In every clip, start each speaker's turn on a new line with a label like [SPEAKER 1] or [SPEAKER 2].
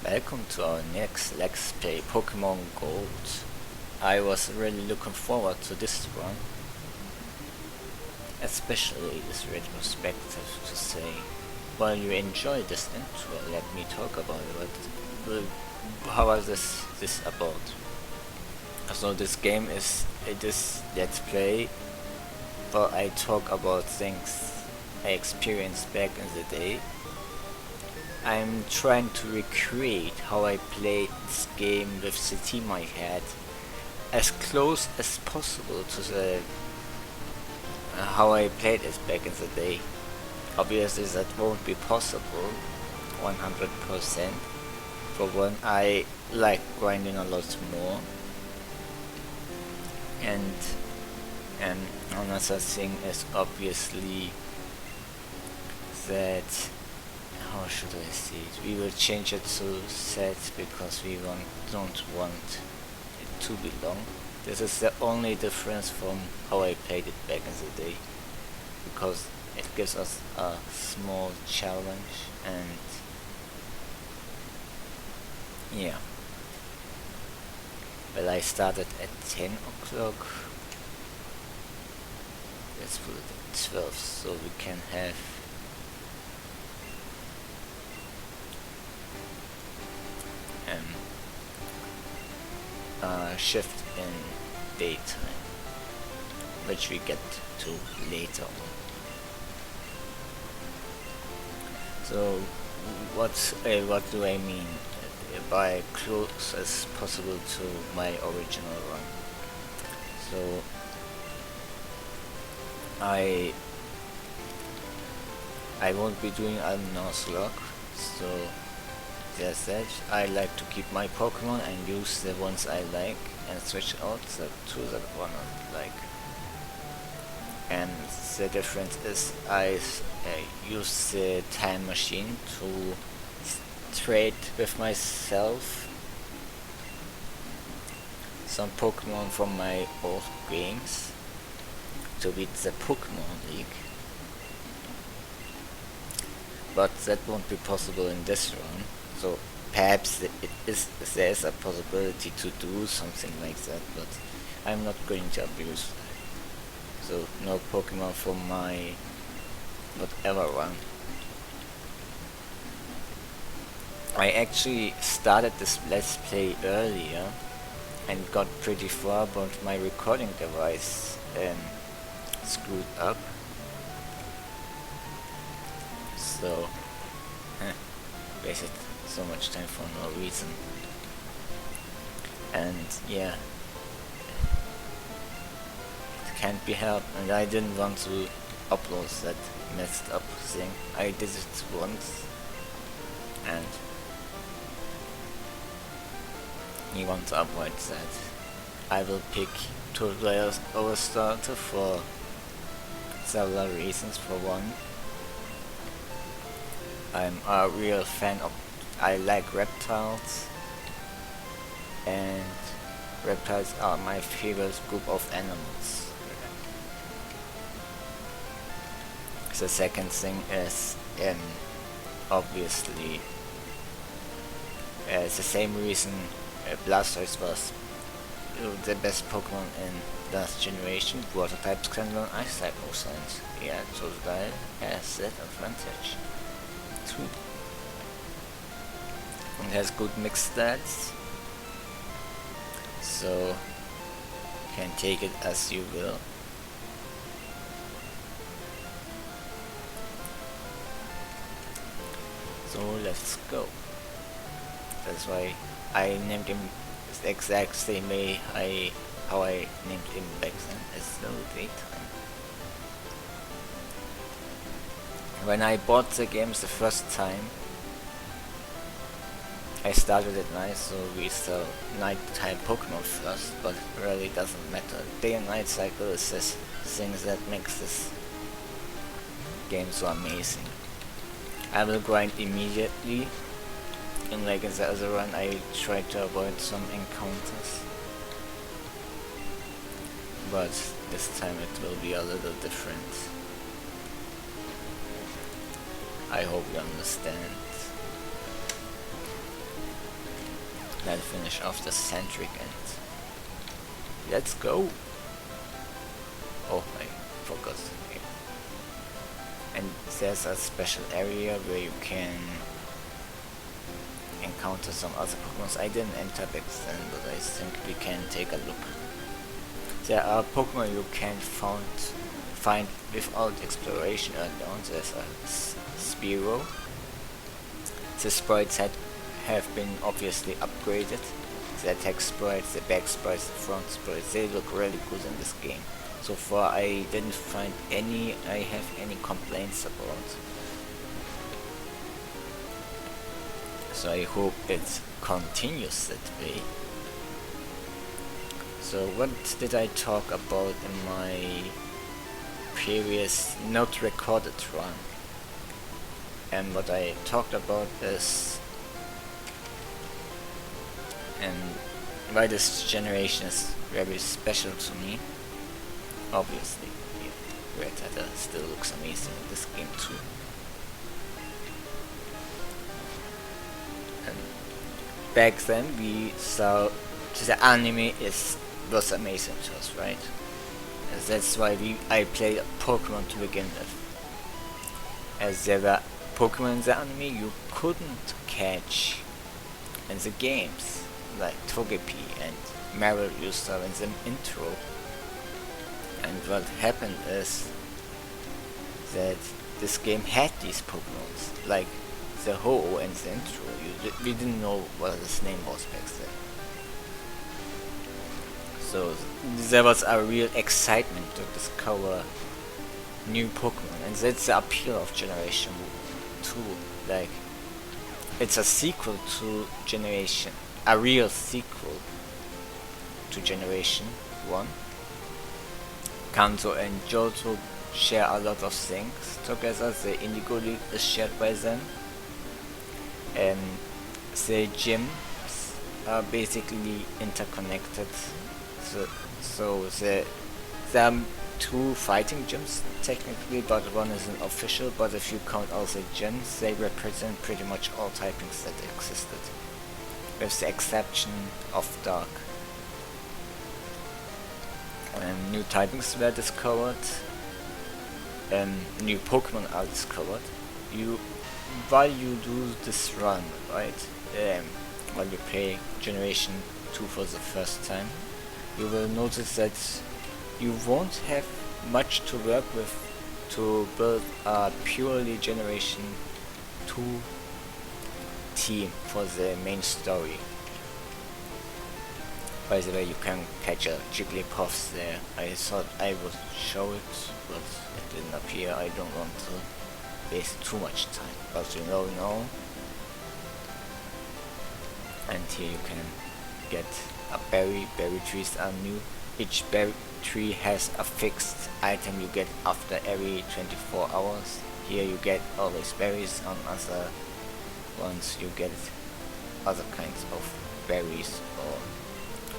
[SPEAKER 1] Welcome to our next Let's Play Pokemon Gold. I was really looking forward to this one, especially this retrospective, to say, while you enjoy this intro, let me talk about it. How is this about? So this game is this Let's Play, where I talk about things I experienced back in the day. I'm trying to recreate how I played this game with the team I had, as close as possible to the how I played it back in the day. Obviously that won't be possible 100%. For one, I like grinding a lot more, and another thing is obviously that, how should I say it? We will change it to set because we don't want it to be long. This is the only difference from how I played it back in the day, because it gives us a small challenge. And yeah, well, I started at 10 o'clock. Let's put it at 12 so we can have shift in daytime, which we get to later on. So what do I mean by close as possible to my original run? So I won't be doing a Nuzlocke, so there's that. I like to keep my Pokemon and use the ones I like and switch out the two that one I like. And the difference is I use the time machine to trade with myself some Pokemon from my old games to beat the Pokemon League. But that won't be possible in this run. So perhaps there is a possibility to do something like that, but I'm not going to abuse that. So no Pokemon from my whatever run. I actually started this Let's Play earlier and got pretty far, but my recording device screwed up. So wasted so much time for no reason. And yeah, it can't be helped, and I didn't want to upload that messed up thing. I did it once, and you want to avoid that. I will pick Totodile over starter for several reasons. For one, I'm a real fan of, I like reptiles, and reptiles are my favorite group of animals. The second thing is obviously the same reason Blastoise was the best Pokemon in last generation. Water types can learn Ice type moves, and yeah, Totodile has that advantage too. It has good mixed stats, so you can take it as you will. So let's go. That's why I named him the exact same way how I named him back then, as though daytime. When I bought the games the first time, I started at night, so we sell nighttime Pokemon first, but it really doesn't matter. Day and night cycle is this thing that makes this game so amazing. I will grind immediately, and like in the other run I try to avoid some encounters, but this time it will be a little different. I hope you understand. Let's finish off the centric and let's go. Oh, I forgot. Okay. And there's a special area where you can encounter some other Pokemon. I didn't enter back then, but I think we can take a look. There are Pokemon you can find without exploration alone. There's a Spearow. The sprites have been obviously upgraded. The attack sprites, the back sprites, the front sprites, they look really good in this game. So far I didn't find I have any complaints about. So I hope it continues that way. So what did I talk about in my previous not recorded run? And what I talked about is and why this generation is very special to me. Obviously, yeah, Rattata still looks amazing in this game too. And back then we saw the anime was amazing to us, right? And that's why I played Pokemon to begin with. As there were Pokemon in the anime you couldn't catch in the games, like Togepi and Meryl you saw in the intro. And what happened is that this game had these Pokemons, like the Ho-Oh and the intro. We didn't know what his name was back then. So there was a real excitement to discover new Pokemon, and that's the appeal of Generation 2. Like, it's a sequel to Generation, a real sequel to Generation 1. Kanto and Johto share a lot of things together. The Indigo League is shared by them. And the gyms are basically interconnected. So there are two fighting gyms technically, but one isn't official. But if you count all the gyms, they represent pretty much all typings that existed, with the exception of Dark. New typings were discovered, new Pokemon are discovered. While you do this run, right, while you play Generation 2 for the first time, you will notice that you won't have much to work with to build a purely Generation 2 team for the main story. By the way, you can catch a Jigglypuff there. I thought I would show it, but it didn't appear. I don't want to waste too much time, but you know now. And here you can get a berry. Berry trees are new. Each berry tree has a fixed item you get after every 24 hours. Here you get always berries, on other ones you get other kinds of berries or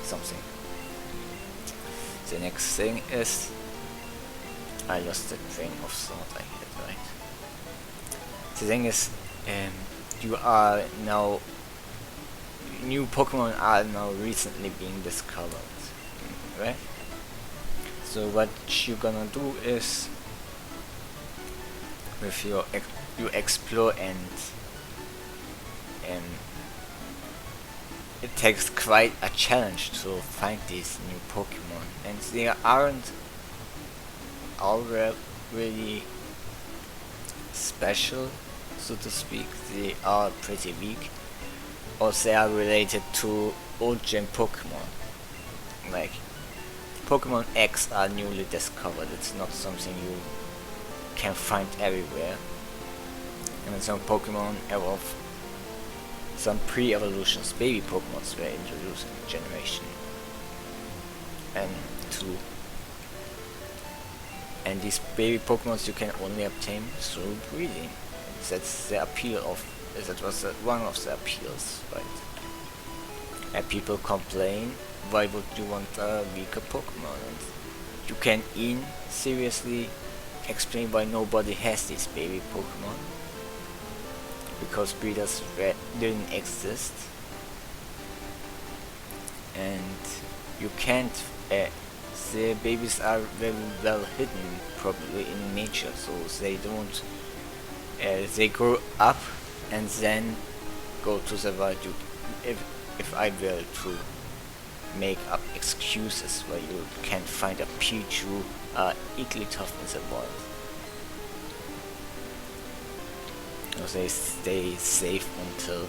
[SPEAKER 1] something. The next thing is, I lost the train of thought I had, right? The thing is, new Pokemon are now recently being discovered, right? So what you're gonna do is, with you explore and it takes quite a challenge to find these new Pokemon, and they aren't all really special, so to speak. They are pretty weak, or they are related to old gen Pokemon. Like, Pokemon X are newly discovered. It's not something you can find everywhere. And some Pokemon evolve. Some pre-evolutions, baby Pokemons were introduced in Generation and 2. And these baby Pokemons you can only obtain through breeding. That's the appeal of, that was one of the appeals, right? And people complain, why would you want a weaker Pokemon? And you can seriously explain why nobody has these baby Pokemon. Because breeders didn't exist. and you can't. The babies are very well hidden, probably in nature, so they don't. They grow up and then go to the wild. If I were to make up excuses why you can't find a Pichu equally tough in the wild. They stay safe until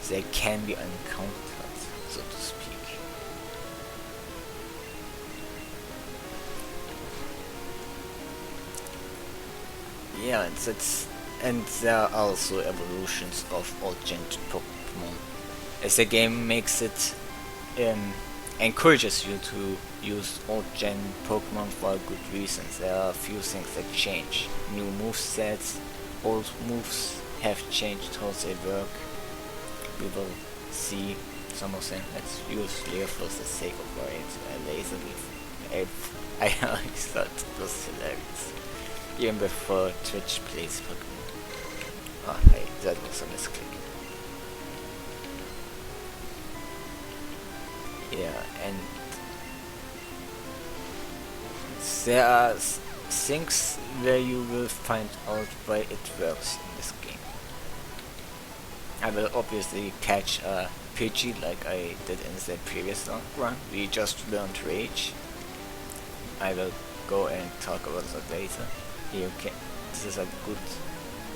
[SPEAKER 1] they can be encountered, so to speak. Yeah, and there are also evolutions of old gen Pokemon, as the game makes it encourages you to use old gen Pokemon for good reasons. There are a few things that change. New movesets, old moves have changed how they work. We will see some of them. Let's use Leo for the sake of variance. Laser leaf. I always thought it was hilarious. Even before Twitch plays Pokemon. Oh, hey, that was a misclick. Yeah, and there are things where you will find out why it works in this game. I will obviously catch a Pidgey like I did in the previous run. We just learned Rage. I will go and talk about that later. This is a good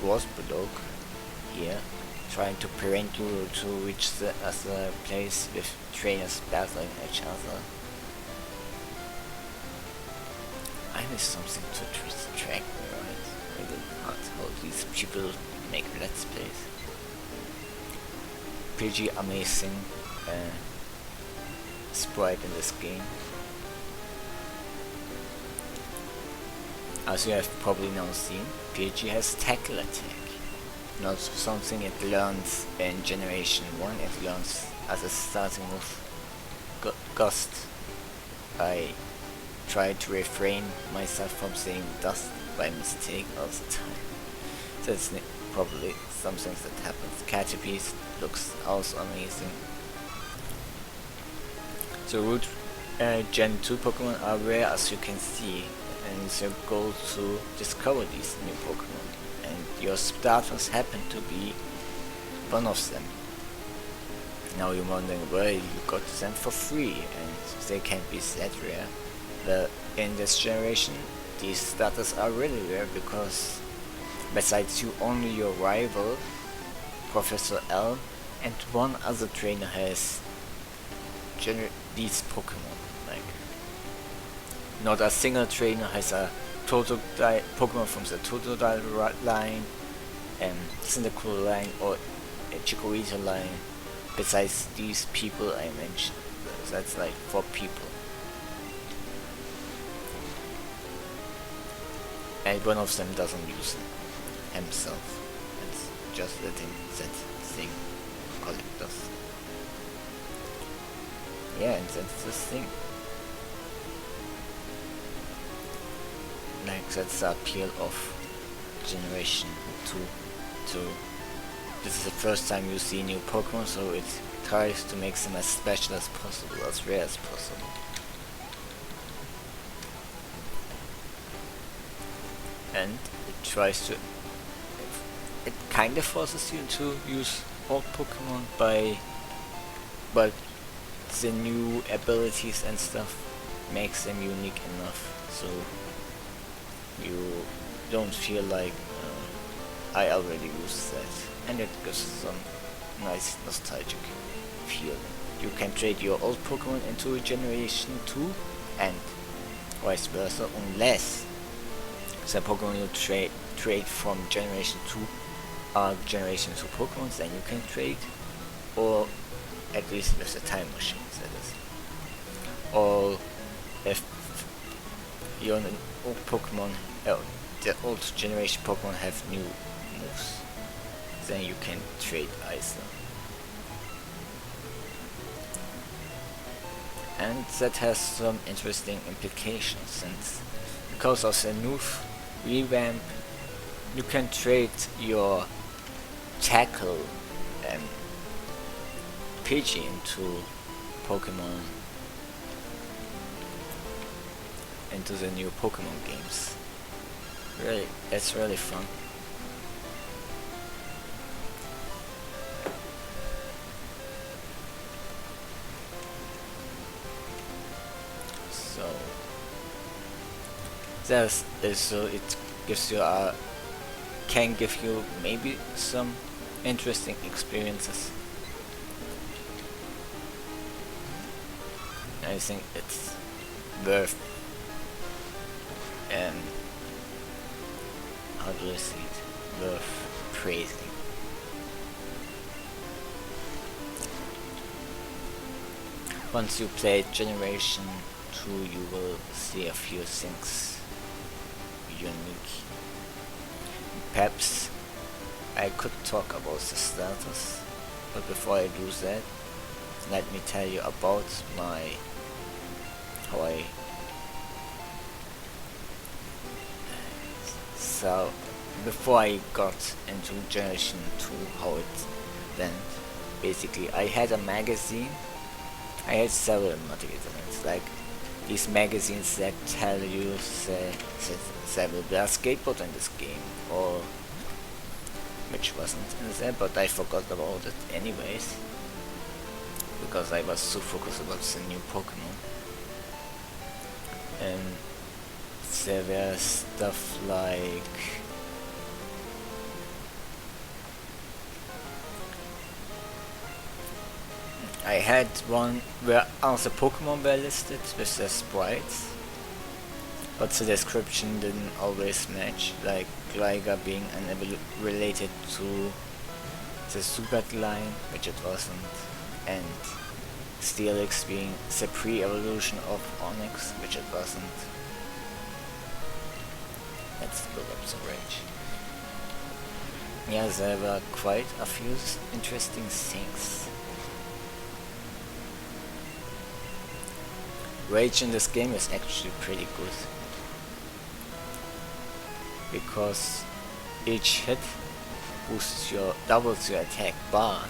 [SPEAKER 1] wasp dog here, trying to prevent you to reach the other place with trainers battling each other. I miss something to distract me, right? Really hard how these people make let's plays. Pretty amazing sprite in this game. As you have probably now seen, Pidgey has Tackle Attack. Not something it learns in Generation 1, it learns as a starting move. Gust. I try to refrain myself from saying dust by mistake all the time. That's probably something that happens. Caterpie looks also amazing. The root Gen 2 Pokemon are rare, as you can see, and it's your goal to discover these new Pokemon, and your starters happen to be one of them. Now you're wondering where you got them for free, and they can't be that rare. But in this generation, these starters are really rare because besides you, only your rival, Professor L, and one other trainer has these Pokemon. Like, not a single trainer has a Totodile Pokemon from the Totodile line, Cyndaquil line, or a Chikorita line. Besides these people I mentioned, that's like 4 people. And one of them doesn't use himself. It's just letting that thing collect us. Yeah, and that's the thing. Like, that's the appeal of Generation 2. This is the first time you see new Pokemon, so it tries to make them as special as possible, as rare as possible. And it tries to... It kinda forces you to use old Pokemon but the new abilities and stuff makes them unique enough, so you don't feel like I already used that, and it gives some nice nostalgic feeling. You can trade your old Pokemon into Generation 2 and vice versa, unless the Pokemon you trade from Generation 2 are Generation 2 Pokemon, then you can trade, or at least with the time machine, that is. Or if your old Pokemon, the old generation Pokemon have new moves, then you can trade either. And that has some interesting implications, since because of the new revamp, you can trade your Tackle Pidgey into Pokemon into the new Pokemon games. Really, that's really fun. So so it gives you can give you maybe some interesting experiences. I think it's worth how do I say it? Worth praising. Once you play Generation 2, you will see a few things unique. Perhaps I could talk about the status, but before I do that, let me tell you about so before I got into Generation 2, how it went. Basically, I had a magazine. I had several magazines, like these magazines that tell you there will be a skateboard in this game, or which wasn't in there, but I forgot about it anyways, because I was so focused about the new Pokemon. And there were stuff like I had one where all the Pokemon were listed with their sprites, but the description didn't always match, like Gligar being related to the Zubat line, which it wasn't, and Steelix being the pre-evolution of Onix, which it wasn't. Let's build up some rage. Yeah, there were quite a few interesting things. Rage in this game is actually pretty good, because each hit doubles your attack, but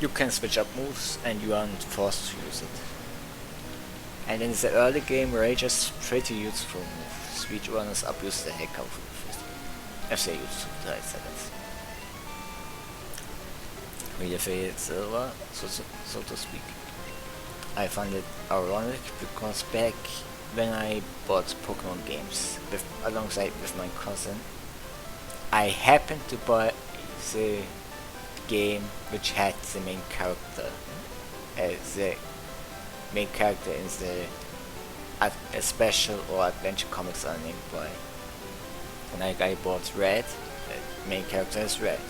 [SPEAKER 1] you can switch up moves and you aren't forced to use it. And in the early game, Rage is pretty useful move. Speedrunners abuse the heck out of it, if they use the right seconds. We defeated Silver, so to speak. I find it ironic because back when I bought Pokemon games alongside with my cousin, I happened to buy the game which had the main character. The main character in the special or adventure comics are named by. Like I bought Red, the main character is Red.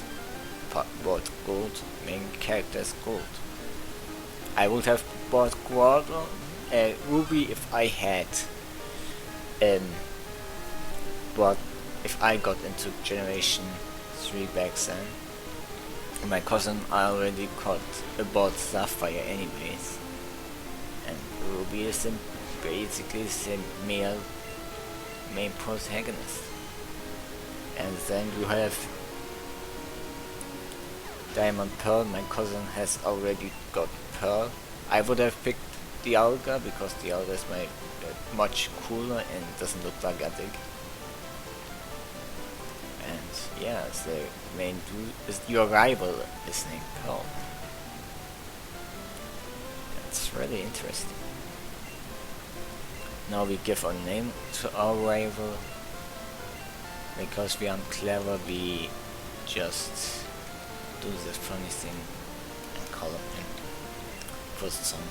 [SPEAKER 1] Bought Gold, main character is Gold. I would have bought Ruby if I had but if I got into Generation 3 back then. My cousin already bought Sapphire anyways, and Ruby is basically the main protagonist. And then you have Diamond Pearl. My cousin has already got Pearl. I would have picked Dialga because Dialga is much cooler and doesn't look gigantic. And yeah, the main dude is your rival is named Pearl. That's really interesting. Now we give a name to our rival. Because we aren't clever, we just do this funny thing and call him for some.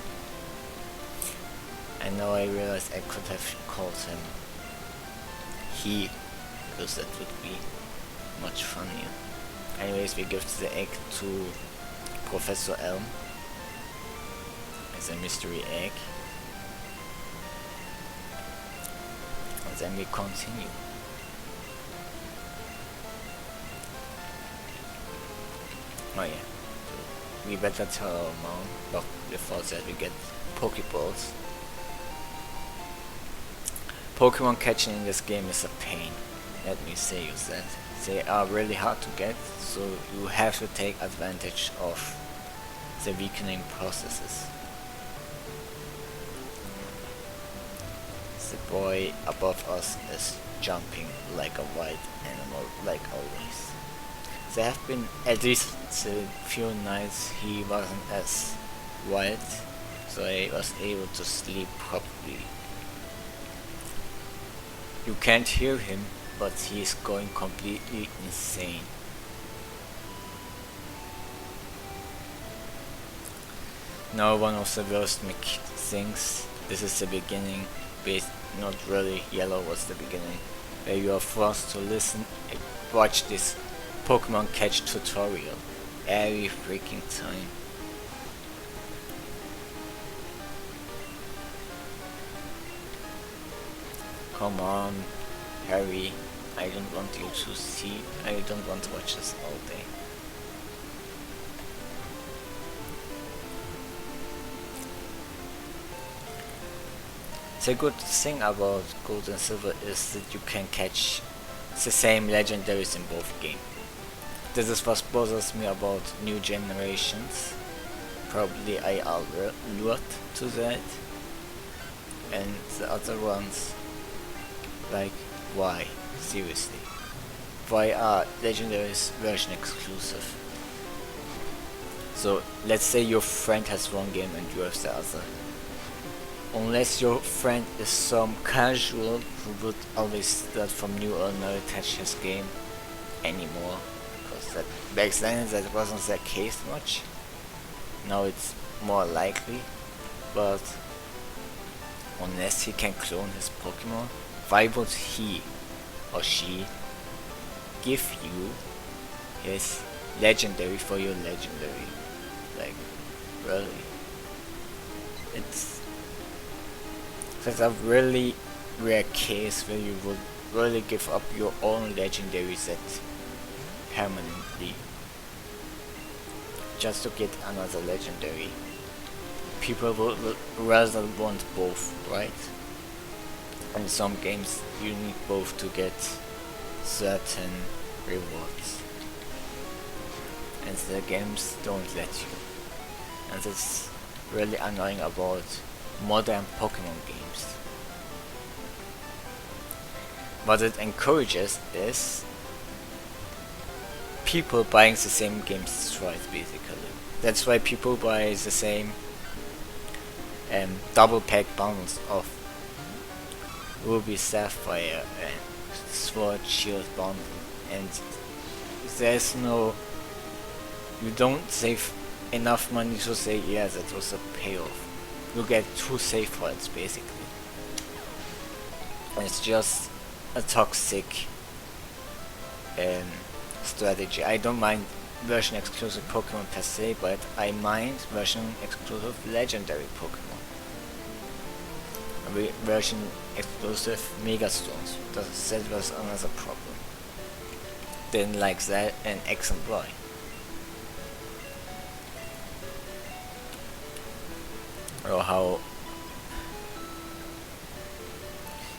[SPEAKER 1] And now I realize I could have called him he, because that would be much funnier. Anyways, we give the egg to Professor Elm as a mystery egg. And then we continue. Oh yeah, we better tell our mom, but before that we get Pokeballs. Pokemon catching in this game is a pain, let me say you that. They are really hard to get, so you have to take advantage of the weakening processes. The boy above us is jumping like a wild animal, like always. There have been at least a few nights he wasn't as wild, so I was able to sleep properly. You can't hear him, but he's going completely insane. Now one of the worst things, this is the beginning, not really, yellow was the beginning, where you are forced to listen and watch this Pokemon catch tutorial every freaking time. Come on, Harry, I don't want you to see, I don't want to watch this all day. The good thing about Gold and Silver is that you can catch the same legendaries in both games. This is what bothers me about new generations. Probably I allured to that. And the other ones, like, why? Seriously. Why are legendaries version exclusive? So let's say your friend has one game and you have the other. Unless your friend is some casual who would always start from new or never touch his game anymore, because that back then that wasn't the case much. Now it's more likely, but unless he can clone his Pokemon, why would he or she give you his legendary for your legendary? Like, really? That's a really rare case where you would really give up your own legendary set permanently just to get another legendary. People would rather want both, right? In some games you need both to get certain rewards, and the games don't let you, and it's really annoying about modern Pokemon games. What it encourages is people buying the same games twice, basically. That's why people buy the same double pack bundles of Ruby Sapphire and Sword Shield bundle, and there's no, you don't save enough money to say, yeah, that was a payoff. You get 2 save points basically. And it's just a toxic strategy. I don't mind version exclusive Pokemon per se, but I mind version exclusive legendary Pokemon. Version exclusive Megastones. That was another problem. Didn't like that in X and Y. Or how,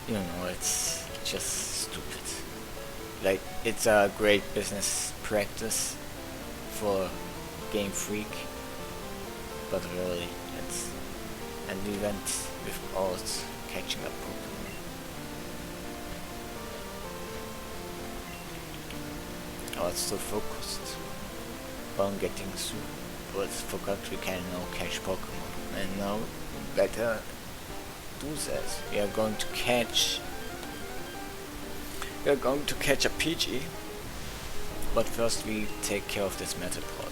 [SPEAKER 1] you know, it's just stupid. Like, it's a great business practice for Game Freak, but really it's an event without catching up Pokemon. I was so focused on getting through, but forgot we can now catch Pokemon. And now better do that. We are going to catch a Pidgey, but first we take care of this Metapod.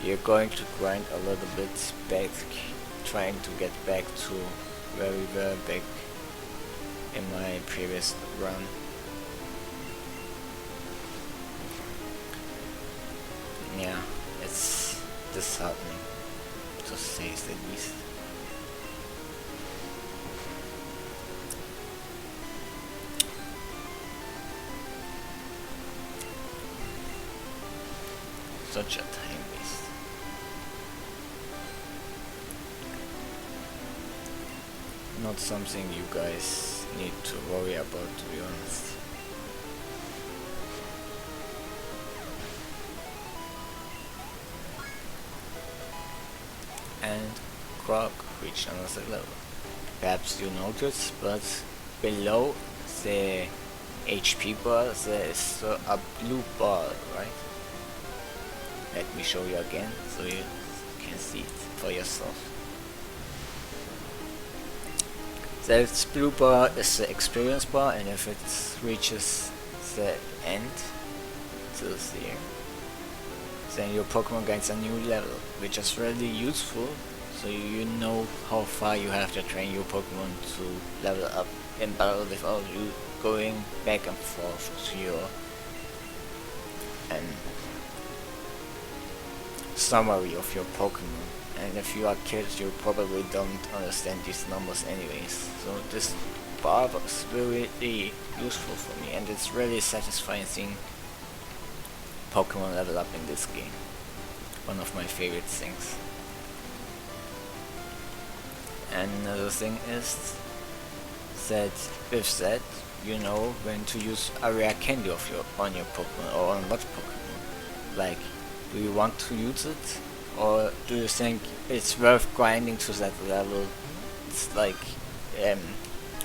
[SPEAKER 1] We are going to grind a little bit back, trying to get back to where we were back in my previous run. Yeah, it's disheartening, to say the least. Such a time waste. Not something you guys need to worry about, to be honest. And Croc reached another level. perhaps you notice, but below the HP bar there is a blue bar, right? Let me show you again so you can see it for yourself. That blue bar is the experience bar, and if it reaches the end to there, then your Pokemon gains a new level, which is really useful, so you know how far you have to train your Pokemon to level up in battle without you going back and forth to your summary of your Pokemon. And if you are kids, you probably don't understand these numbers anyways. So this bar was really useful for me, and it's really satisfying seeing Pokemon level up in this game. One of my favorite things. And another thing is that with that, you know when to use a rare candy of on your Pokemon, or on what Pokemon. Like, do you want to use it, or do you think it's worth grinding to that level? It's like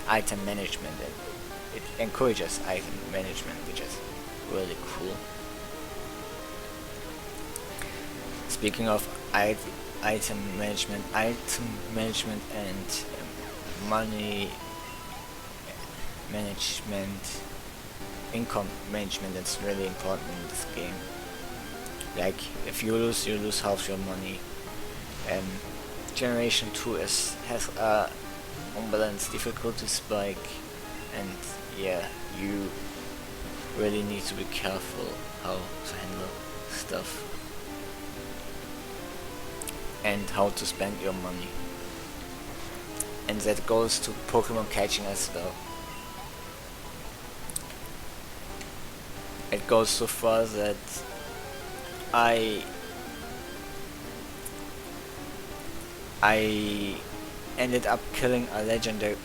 [SPEAKER 1] item management, and it encourages item management, which is really cool. Speaking of item management and money management, income management, is really important in this game. Like, if you lose half your money. Generation 2 has a unbalanced difficulty spike, and yeah, you really need to be careful how to handle stuff and how to spend your money. And that goes to Pokemon catching as well. It goes so far that I ended up killing a legendary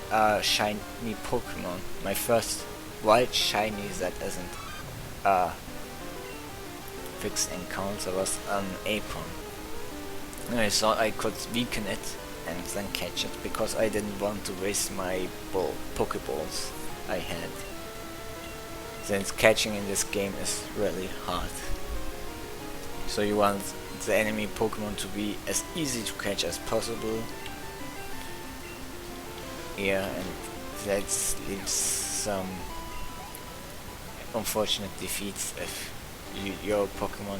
[SPEAKER 1] shiny Pokemon. My first wild shiny that isn't fixed encounter was an Apron. And I thought I could weaken it and then catch it, because I didn't want to waste my Pokeballs I had, since catching in this game is really hard. So you want the enemy Pokemon to be as easy to catch as possible. Yeah, and that leaves some unfortunate defeats if your Pokemon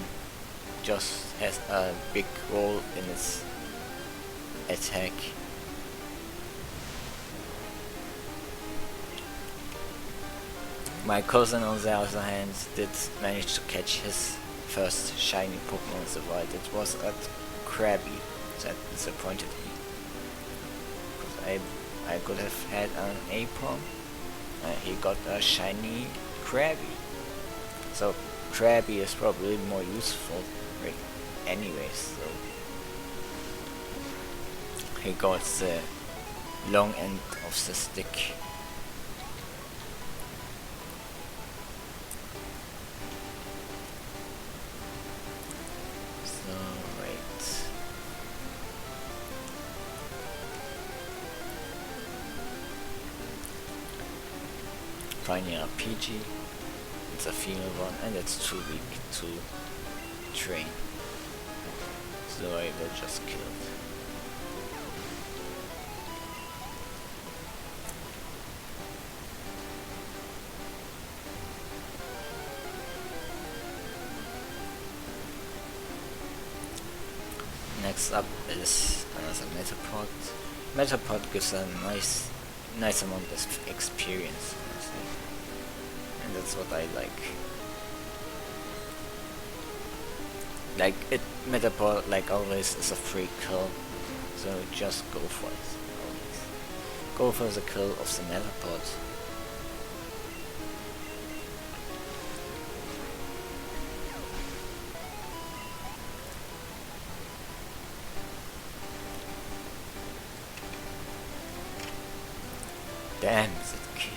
[SPEAKER 1] just has a big role in its attack. My cousin, on the other hand, did manage to catch his first shiny Pokemon in the wild. It was a Krabby. That disappointed me, because I could have had an Apron. He got a shiny Krabby. So Krabby is probably more useful anyways. So he got the long end of the stick. Finding a Pidgey, it's a female one, and it's too weak to train, so I will just kill it. Next up is another Metapod. Metapod gives a nice amount of experience, honestly. And that's what I like. Like, Metapod, like always, is a free kill, so just go for it. Always go for the kill of the Metapod. Damn, that kid.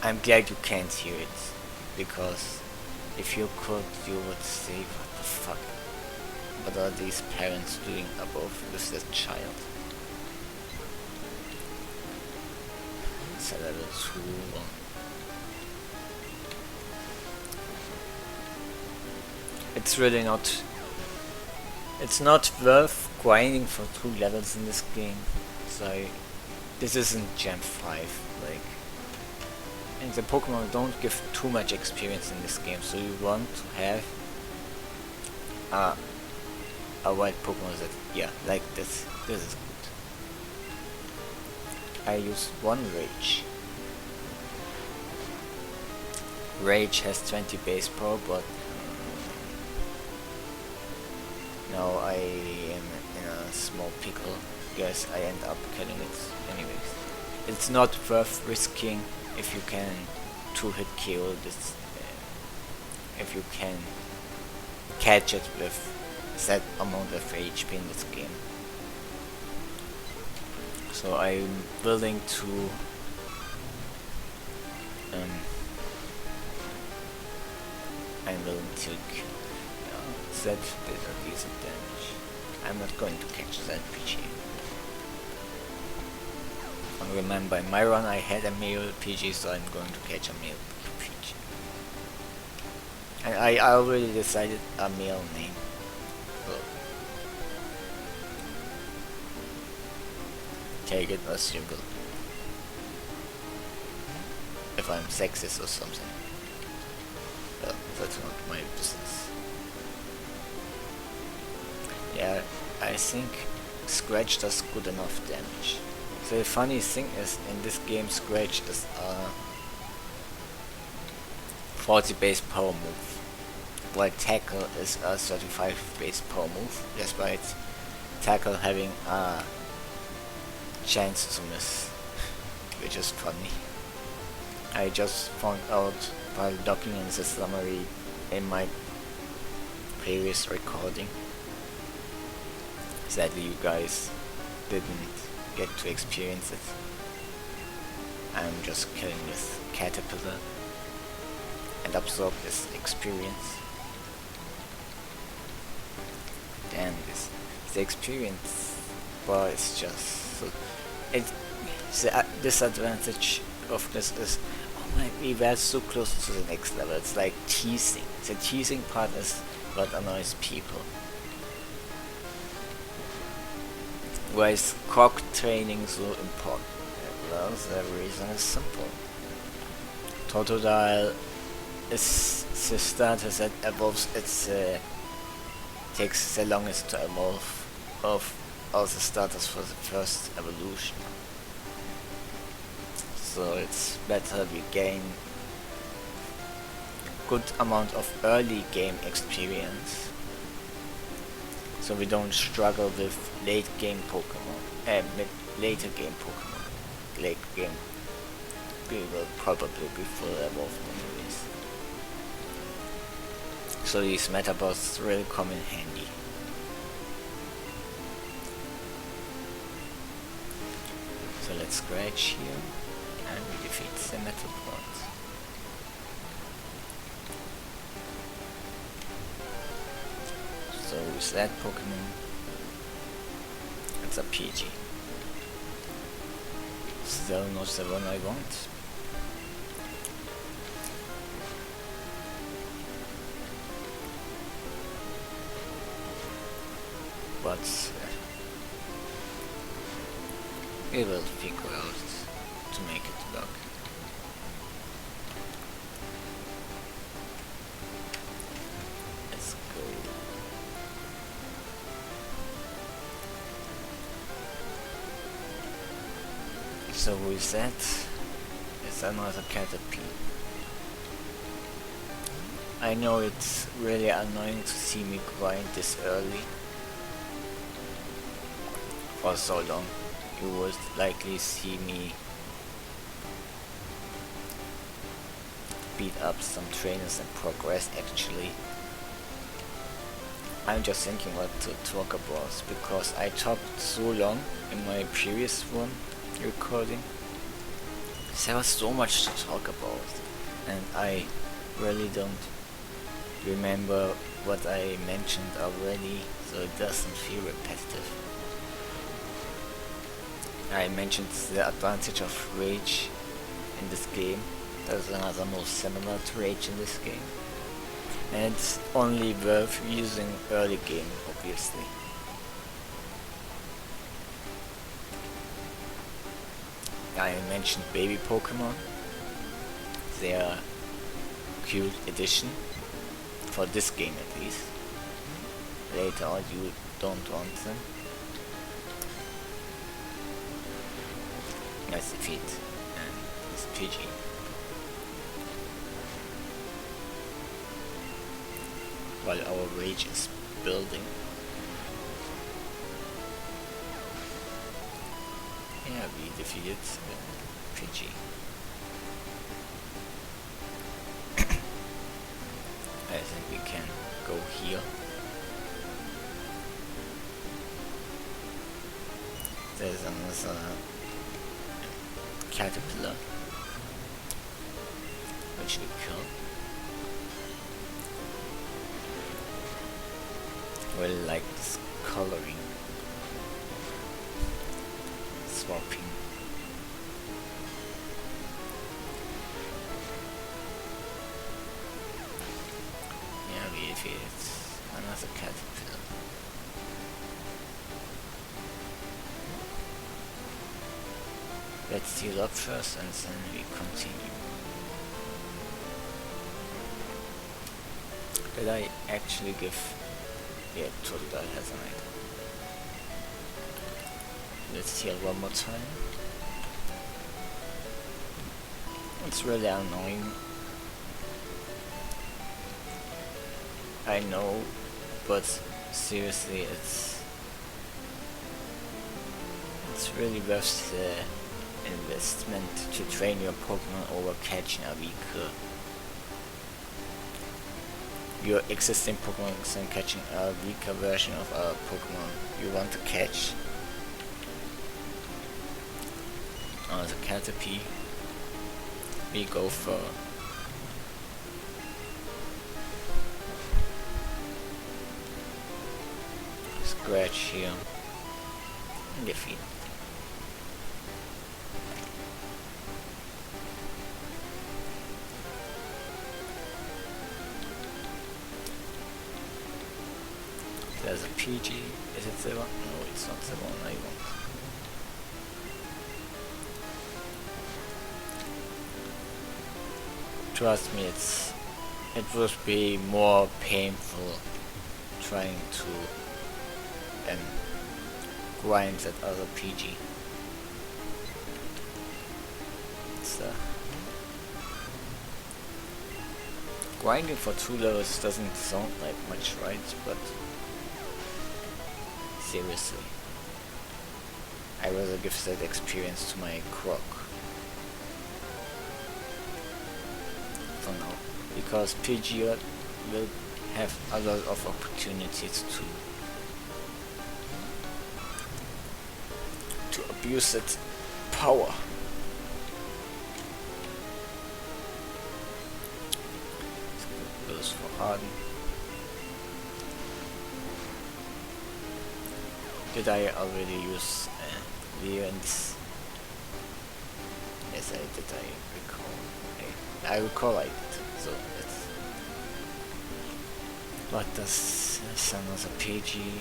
[SPEAKER 1] I'm glad you can't hear it, because if you could, you would say, what the fuck? What are these parents doing above with their child? it's a level 2 one. It's really not... It's not worth grinding for 2 levels in this game. So this isn't Gem 5, like... And the Pokemon don't give too much experience in this game, so you want to have a wild Pokemon that, yeah, like this. This is good. I use 1 Rage. Rage has 20 base power, but now I am in a small pickle. Yes, I end up killing it anyways. It's not worth risking if you can 2-hit kill this, if you can catch it with that amount of HP in this game. So I'm willing to that did a decent damage. I'm not going to catch that Pidgey. And remember, in my run I had a male Pidgey, so I'm going to catch a male Pidgey. And I already decided a male name. So take it as you will. If I'm sexist or something. Well, that's not my business. Yeah, I think Scratch does good enough damage. So the funny thing is, in this game Scratch is a 40 base power move, while Tackle is a 35 base power move, despite Tackle having a chance to miss, which is funny. I just found out while looking in the summary in my previous recording. Sadly you guys didn't get to experience it. I'm just killing this caterpillar and absorb this experience. Damn, the experience bar is just so... the disadvantage of this is, oh my, we were so close to the next level. It's like teasing. The teasing part is what annoys people. Why is Croc training so important? Well, the reason is simple. Totodile is the starter that evolves. It takes the longest to evolve of all the starters for the first evolution. So it's better we gain good amount of early game experience, so we don't struggle with late game Pokemon, later game Pokemon. Late game we will probably be full evolved anyways. So these Metabots really come in handy. So let's scratch here and we defeat the Metapod. So with that Pokemon, it's a Pidgey. Still not the one I want. But we will figure out to make it work. Let's go. So with that, it's another Caterpie. I know it's really annoying to see me grind this early for so long. You would likely see me beat up some trainers and progress actually. I'm just thinking what to talk about, because I talked so long in my previous one recording. There was so much to talk about and I really don't remember what I mentioned already, so it doesn't feel repetitive. I mentioned the advantage of Rage in this game. There's another most similar trait in this game. And it's only worth using early game, obviously. I mentioned baby Pokemon. They are cute addition, for this game at least. Later on you don't want them. Nice defeat, and this Pidgey. While our rage is building. Yeah, we defeated Pidgey. I think we can go here. There's another caterpillar, which we kill. Really like this coloring, swapping. Yeah, we defeated another caterpillar. Let's heal up first and then we continue. Did I actually give... Yeah, Totodile has an item. Let's heal one more time. It's really annoying. I know, but seriously, it's really worth the investment to train your Pokemon over catching a weaker. Your existing Pokemon and catching a weaker version of a Pokemon you want to catch. As a Caterpie, we go for scratch here and defeat. There's a Pidgey. Is it the one? No, it's not the one I want. Trust me, it would be more painful trying to grind that other Pidgey. Grinding for 2 levels doesn't sound like much, right? But seriously, I rather give that experience to my Croc for now, because Pidgey will have a lot of opportunities to abuse its power. Goes for Harden. Did I already use Leon's? Yes, I did. I recall. I recall I did. So let's. What does another Pidgey?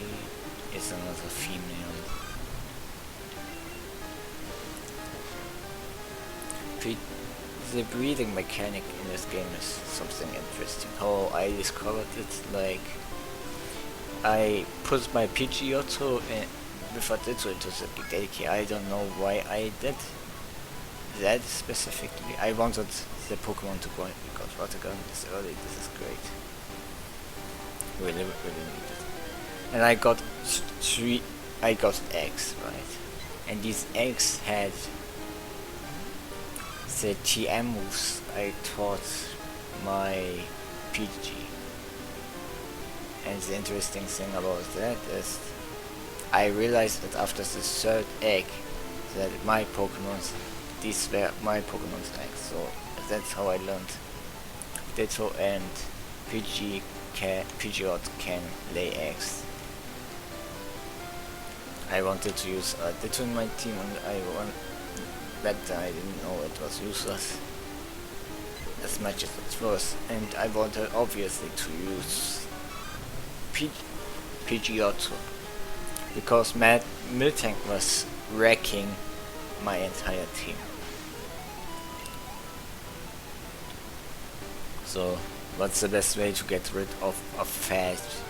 [SPEAKER 1] Is another female. The breeding mechanic in this game is something interesting. How I discovered it, like I put my Pidgeotto with a Ditto into the Bideki. I don't know why I did that specifically. I wanted the Pokemon to go in because Watergun is early. This is great. Really need it. And I got eggs, right? And these eggs had the TM moves I taught my Pidgey. And the interesting thing about that is I realized that after the third egg that my Pokemon's, these were my Pokemon's eggs, so that's how I learned Ditto and Pidgeot can lay eggs. I wanted to use Ditto in my team and Back then I didn't know it was useless as much as it was, and I wanted obviously to use Pidgeotto because Miltank was wrecking my entire team. So what's the best way to get rid of a fast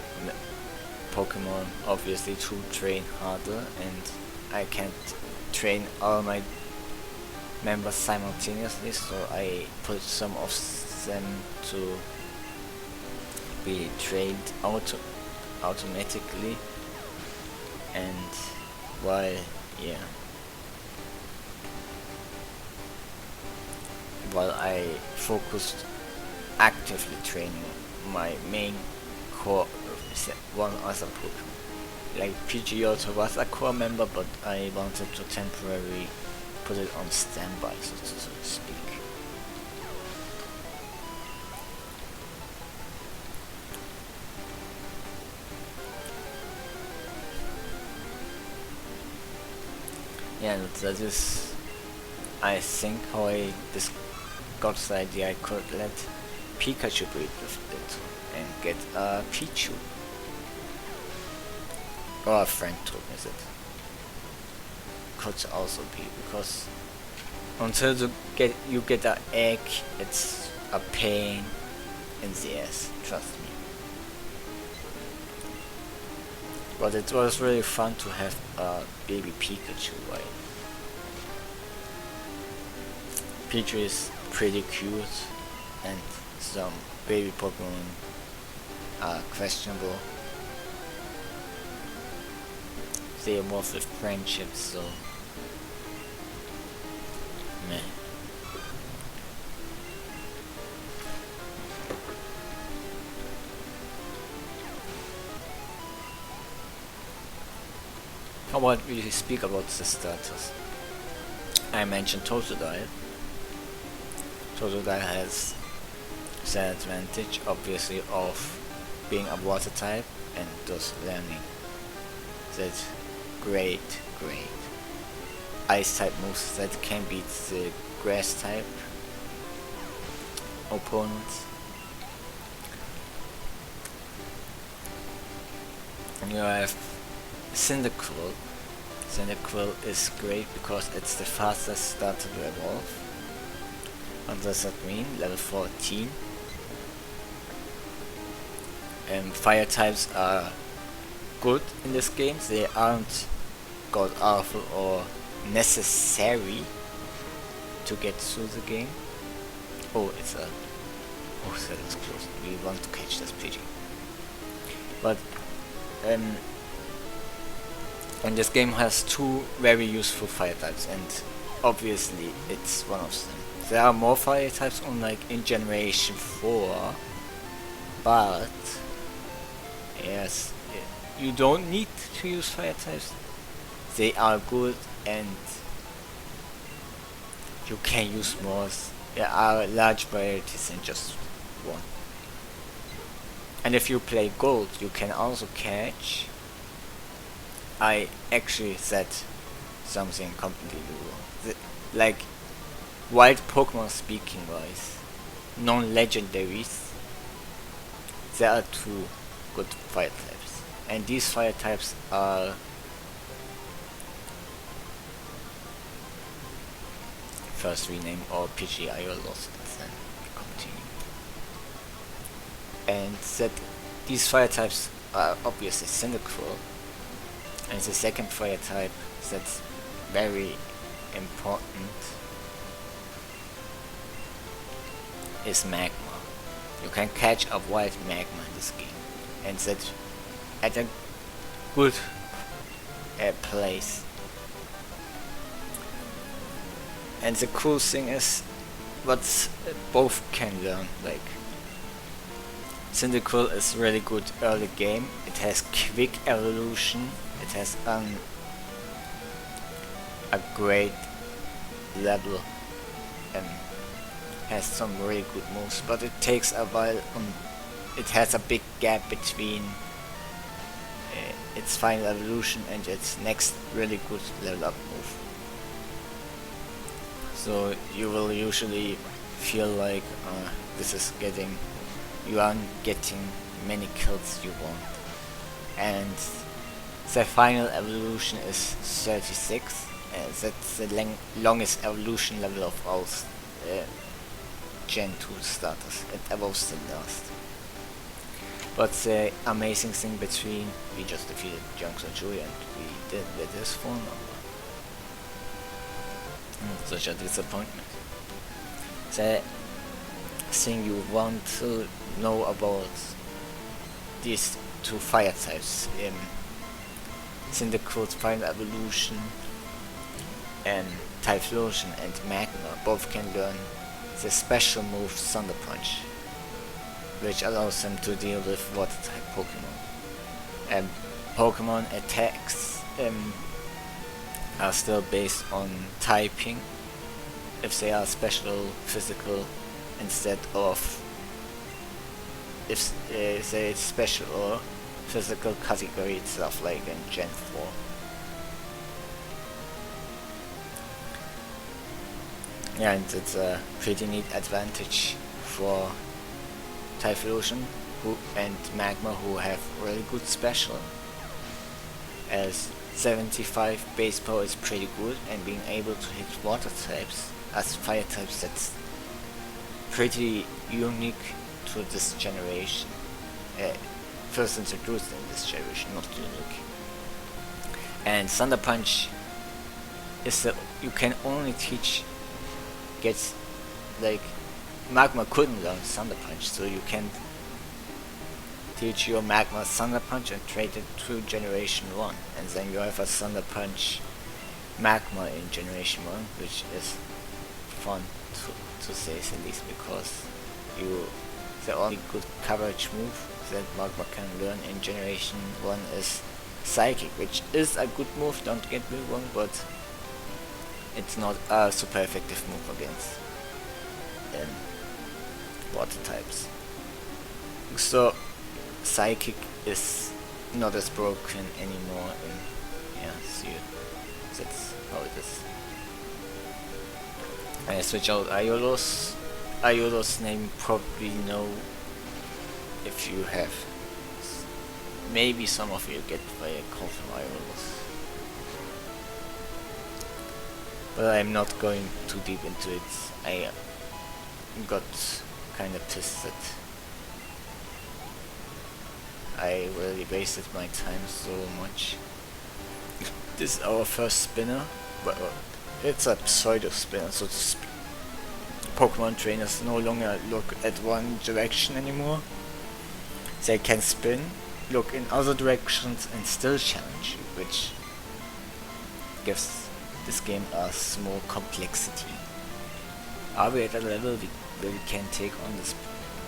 [SPEAKER 1] Pokemon? Obviously to train harder, and I can't train all my members simultaneously, so I put some of them to be trained automatically, and while I focused actively training my main core one other Pokemon. Like Pidgeotto was a core member, but I wanted to temporarily put it on standby, so to speak. Yeah, that is, I think, how I got the idea I could let Pikachu breed with it and get a Pichu. Or a friend told me that could also be, because until you get an egg, it's a pain in the ass, trust me. But it was really fun to have a baby Pikachu, right? Pichu is pretty cute, and some baby Pokemon are questionable. They evolve with friendship, so meh. How about we speak about the starters? I mentioned Totodile. Totodile has the advantage, obviously, of being a water type and thus learning that great ice type moves that can beat the grass type opponents. And you have Cyndaquil. Cyndaquil is great because it's the fastest starter to evolve. What does that mean? Level 14. Fire types are good in this game. They aren't god awful or necessary to get through the game. Oh, it's a... oh, that is close. We want to catch this Pidgey. But and this game has two very useful fire types, and obviously it's one of them. There are more fire types unlike in Generation 4, but yes, you don't need to use fire types. They are good, and you can use more. There are large varieties in just one. And if you play gold, you can also catch... I actually said something completely wrong. Like, wild Pokemon speaking wise, non-legendaries, there are two good fire types. And these fire types are... first rename or Pidgey Aiolos and then continue. And that these fire types are obviously Cyndaquil, and the second fire type that's very important is Magma. You can catch a wild Magma in this game, and that at a good place. And the cool thing is what both can learn. Like, Cyndaquil is really good early game. It has quick evolution. It has a great level and has some really good moves, but it takes a while. It has a big gap between its final evolution and its next really good level up move. So you will usually feel like you aren't getting many kills you want. And the final evolution is 36. That's the longest evolution level of all Gen 2 starters. It evolves the last. But the amazing thing between, we just defeated Junks and Julie and we did with his phone number. Such a disappointment. The thing you want to know about these two fire types in Syndicate's final evolution and Typhlosion and Magma both can learn the special move Thunder Punch, which allows them to deal with water type Pokemon. Pokemon attacks are still based on typing if they are special physical instead of if they special or physical category itself, like in Gen 4. Yeah, and it's a pretty neat advantage for Typhlosion and Magma, who have really good special, as 75 base power is pretty good, and being able to hit water types as fire types, that's pretty unique to this generation. First introduced in this generation, not unique. And Thunder Punch is you can only teach Magma couldn't learn Thunder Punch, so you can teach your Magma Thunder Punch and trade it to Generation 1, and then you have a Thunder Punch Magma in Generation 1, which is fun to say the least, because the only good coverage move that Magma can learn in Generation 1 is Psychic, which is a good move, don't get me wrong, but it's not a super effective move against water types. So Psychic is not as broken anymore, and that's how it is. I switch out Aiolos. Aiolos name you probably know if you have. Maybe some of you get by a call from Aiolos. But I'm not going too deep into it. I got kinda pissed that I really wasted my time so much. This is our first spinner, but it's a pseudo spinner, so Pokemon trainers no longer look at one direction anymore. They can spin, look in other directions, and still challenge you, which gives this game a small complexity. Are we at a level where we can take on this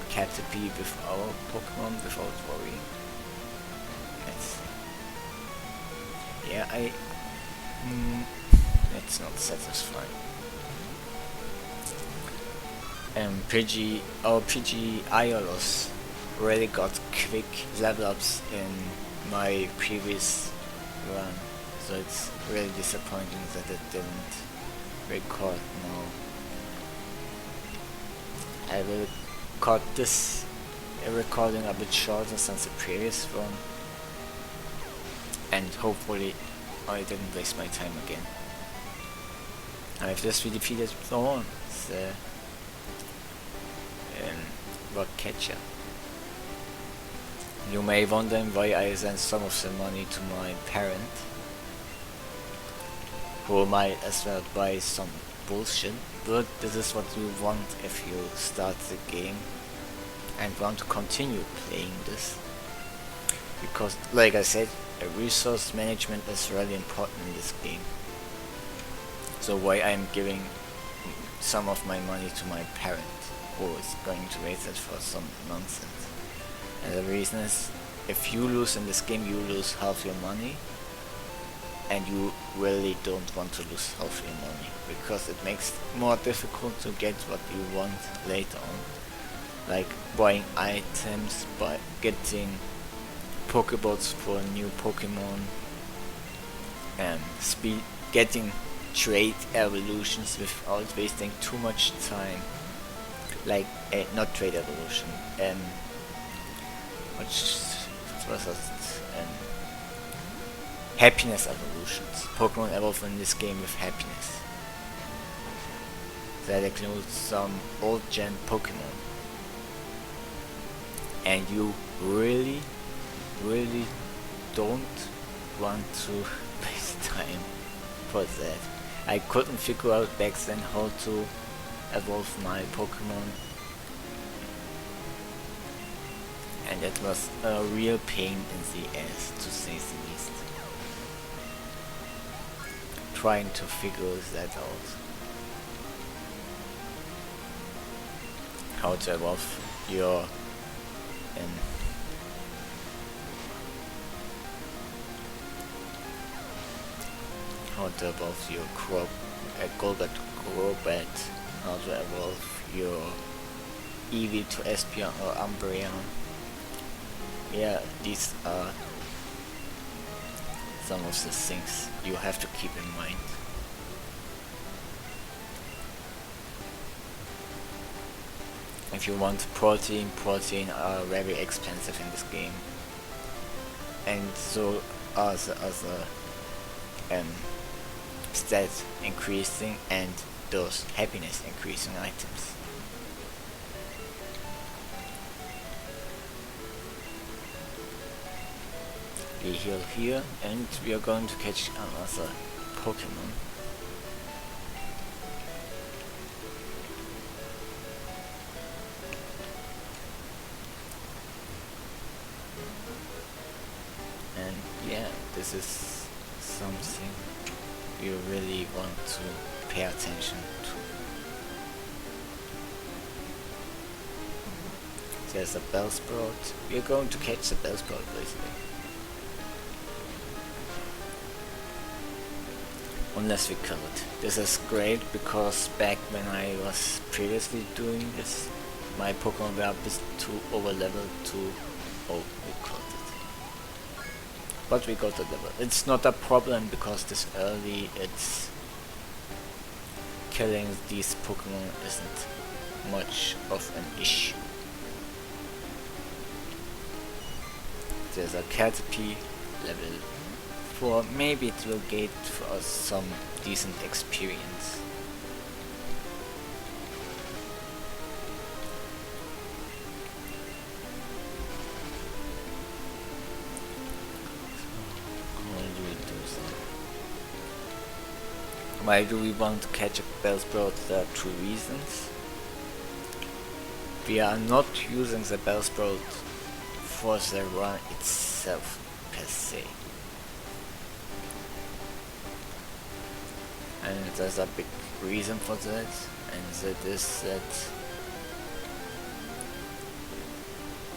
[SPEAKER 1] Caterpie with our Pokemon without worrying? Let's see. Yeah, it's not satisfying. Our Pidgey Aiolos really got quick level ups in my previous run, so it's really disappointing that it didn't record now. I will cut this recording a bit shorter than the previous one, and hopefully I didn't waste my time again. I've just defeated Thorn, the rock catcher. You may wonder why I sent some of the money to my parent, who might as well buy some bullshit, but this is what you want if you start the game and want to continue playing this. Because, like I said, resource management is really important in this game. So why I'm giving some of my money to my parent, who is going to waste it for some nonsense. And the reason is, if you lose in this game, you lose half your money, and you really don't want to lose half your money, because it makes it more difficult to get what you want later on, like buying items, by getting Pokeballs for new Pokemon, and getting trade evolutions without wasting too much time. Like, not trade evolution, what was it? Happiness evolutions. Pokemon evolve in this game with happiness. That includes some old gen Pokemon. And you really don't want to waste time for that. I couldn't figure out back then how to evolve my Pokemon, and that was a real pain in the ass, to say the least, trying to figure that out, how to evolve your Golbat Crobat, how to evolve your Eevee to Espeon or Umbreon. Yeah, these are some of the things you have to keep in mind. If you want protein are very expensive in this game, and so are the other stats increasing and those happiness increasing items. We heal here, and we are going to catch another Pokemon. And yeah, this is something you really want to pay attention to. There's a Bellsprout. We're going to catch the Bellsprout basically. Unless we kill it. This is great because back when I was previously doing this, my Pokemon were a bit too over leveled to... oh, we killed it. But we got the level. It's not a problem because this early, it's... killing these Pokemon isn't much of an issue. There's a Caterpie, level 4, maybe it will get for us some decent experience. Why do we want to catch a Bellsprout? There are two reasons. We are not using the Bellsprout for the run itself per se. And there's a big reason for that, and that is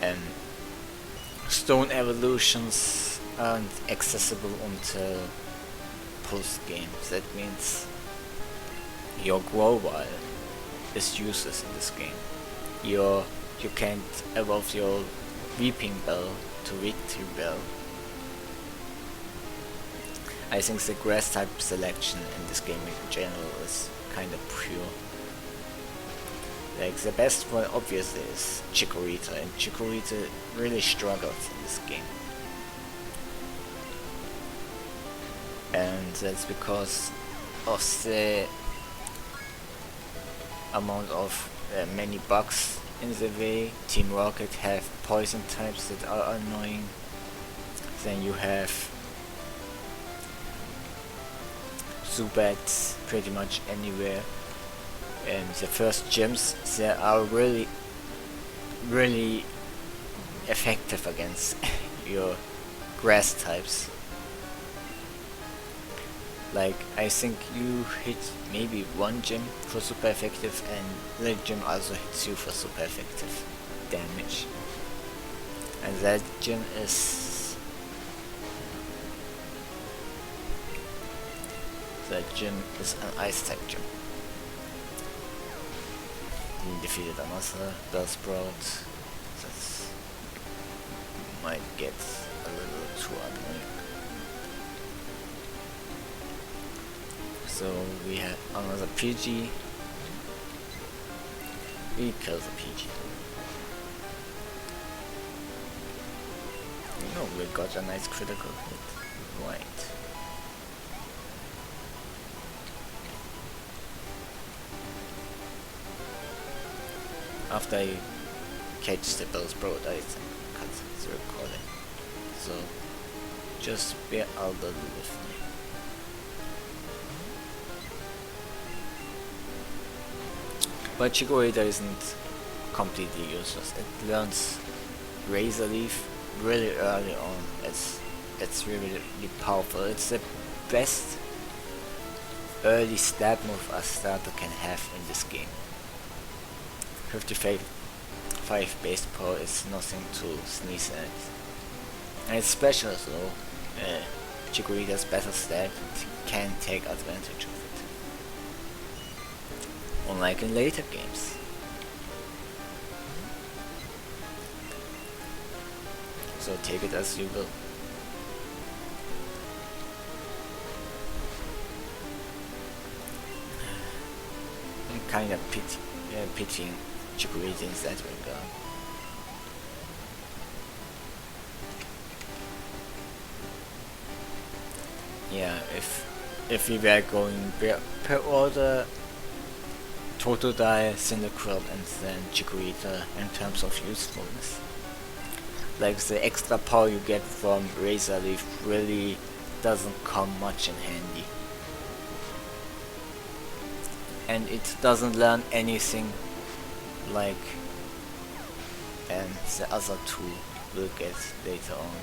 [SPEAKER 1] that stone evolutions aren't accessible until post-game. That means your Growlithe is useless in this game. You can't evolve your Weeping Bell to Victory Bell. I think the grass type selection in this game in general is kind of pure. Like the best one obviously is Chikorita, and Chikorita really struggles in this game. And that's because of the amount of many bugs in the way. Team Rocket have poison types that are annoying. Then you have Zubats pretty much anywhere. And the first gyms, they are really effective against your grass types. Like, I think you hit maybe one gym for super effective, and the gym also hits you for super effective damage. And that gym is... that gym is an ice type gym. We defeated another Bellsprout. That might get a little too annoying. So we have another Pidgey. We kill the Pidgey. Oh, we got a nice critical hit. Right. After I catch the Bellsprout, I cut the recording. So just bear a little with me. But Chikorita isn't completely useless. It learns Razor Leaf really early on. It's really powerful. It's the best early stab move a starter can have in this game. 55 base power is nothing to sneeze at. And it's special though. Chikorita's better stab can take advantage of it. Unlike in later games. So take it as you will. I'm kinda pitying Chikorita in that regard. Yeah, if we were going per order, Totodile, Cyndaquil and then Chikorita in terms of usefulness. Like the extra power you get from Razor Leaf really doesn't come much in handy. And it doesn't learn anything like the other two we'll get later on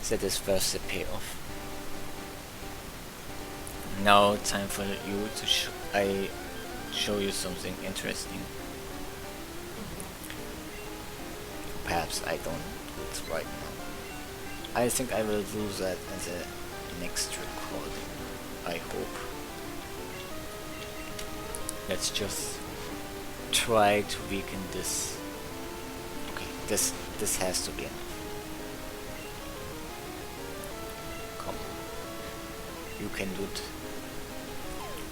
[SPEAKER 1] that is first the payoff. Now time for you to show you something interesting. Perhaps I don't do it right now. I think I will do that in the next recording. I hope. Let's just try to weaken this. Okay, this has to be enough. Come on. You can do it.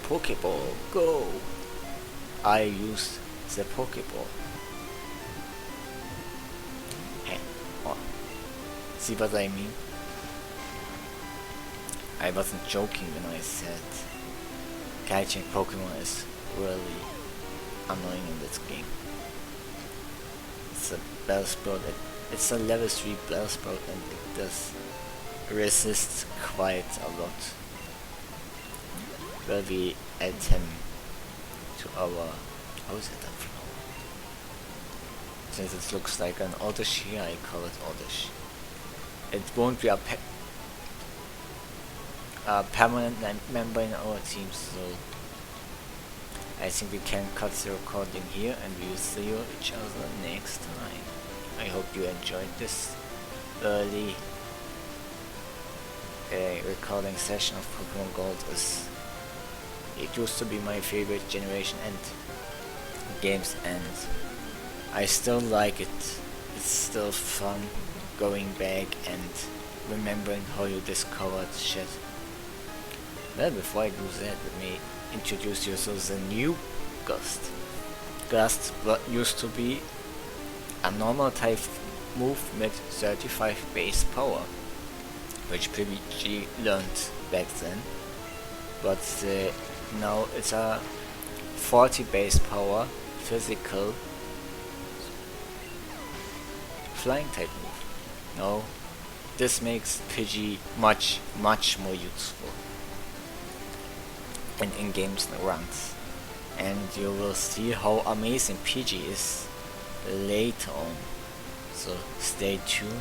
[SPEAKER 1] Pokeball, go! I use the Pokeball. Hey, oh. See what I mean? I wasn't joking when I said catching Pokemon is really annoying in this game. It's a Bellsprout, it's a level 3 Bellsprout and it does resist quite a lot. Where we add him to our... how is it a flower? Since it looks like an Oddish here, I call it Oddish. It won't be a permanent member in our team, so I think we can cut the recording here and we will see each other next time. I hope you enjoyed this early recording session of Pokemon Gold. It used to be my favorite generation and games, and I still like it. It's still fun going back and remembering how you discovered shit. Well, before I do that, let me introduce you to the new Gust. Gust used to be a normal type move with 35 base power, which PvG learned back then, but now it's a 40 base power physical flying type move. Now this makes Pidgey much more useful in games and runs, and you will see how amazing Pidgey is later on, so stay tuned.